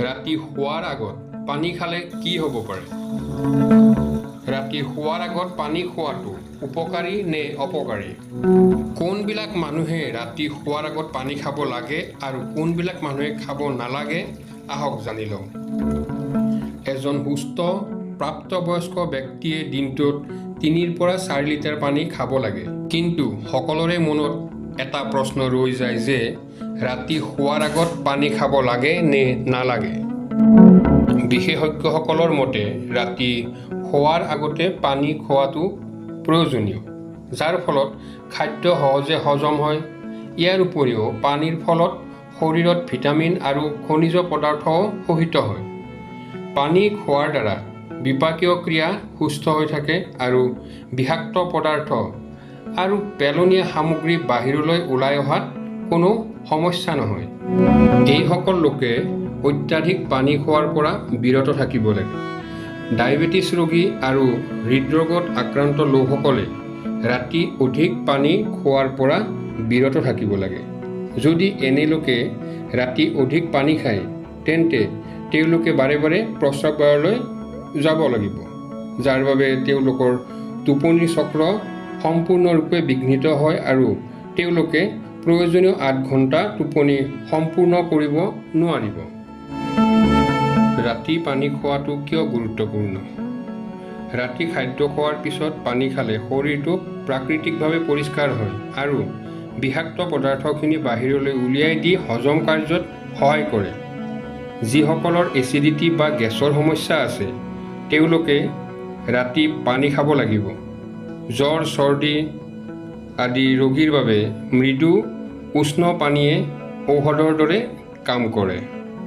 ৰাতি শোৱাৰ আগত পানী খালে কি হ'ব পাৰে? ৰাতি শোৱাৰ আগত পানী খোৱাটো উপকাৰী নে অপকাৰী? কোনবিলাক মানুহে ৰাতি শোৱাৰ আগত পানী খাব লাগে আৰু কোনবিলাক মানুহে খাব নালাগে, আহক জানি লওঁ। এজন সুস্থ প্ৰাপ্তবয়স্ক ব্যক্তিয়ে দিনটোত 3 পৰা 4 লিটাৰ পানী খাব লাগে। কিন্তু সকলোৰে মনত এটা প্ৰশ্ন ৰৈ যায় যে ৰাতি শোৱাৰ আগত পানী খাব লাগে নে নালাগে। বিশেষজ্ঞসকলৰ মতে ৰাতি শোৱাৰ আগতে পানী খোৱাটো প্ৰয়োজনীয়, যাৰ ফলত খাদ্য সহজে হজম হয়। ইয়াৰ উপৰিও পানীৰ ফলত শৰীৰত ভিটামিন আৰু খনিজ পদাৰ্থও শোষিত হয়। পানী খোৱাৰ দ্বাৰা বিপাকীয় ক্ৰিয়া সুস্থ হৈ থাকে আৰু বিষাক্ত পদাৰ্থ আৰু পেলনীয়া সামগ্ৰী বাহিৰলৈ ওলাই অহাত কোনো সমস্যা নহয়। এইসকল লোকে অত্যাধিক পানী খোৱাৰ পৰা বিৰত থাকিব লাগে। ডায়েবেটিছ ৰোগী আৰু হৃদৰোগত আক্ৰান্ত লোকসকলে ৰাতি অধিক পানী খোৱাৰ পৰা বিৰত থাকিব লাগে। যদি এনে লোকে ৰাতি অধিক পানী খায়, তেন্তে তেওঁলোকে বাৰে বাৰে প্ৰস্ৰাৱগাৰলৈ যাব লাগিব, যাৰ বাবে তেওঁলোকৰ টোপনি চক্ৰ সম্পূৰ্ণৰূপে বিঘ্নিত হয় আৰু তেওঁলোকে প্ৰয়োজনীয় 8 ঘণ্টা টোপনি সম্পূৰ্ণ কৰিব নোৱাৰিব। ৰাতি পানী খোৱাটো কিয় গুৰুত্বপূৰ্ণ? ৰাতি খাদ্য খোৱাৰ পিছত পানী খালে শৰীৰটো প্ৰাকৃতিকভাৱে পৰিষ্কাৰ হয় আৰু বিষাক্ত পদাৰ্থখিনি বাহিৰলৈ উলিয়াই দি হজম কাৰ্যত সহায় কৰে। যিসকলৰ এচিডিটি বা গেছৰ সমস্যা আছে, তেওঁলোকে ৰাতি পানী খাব লাগিব। জ্বৰ, চৰ্দি আদি ৰোগীৰ বাবে মৃদু উষ্ণ পানীয়ে ঔষধৰ দৰে কাম কৰে।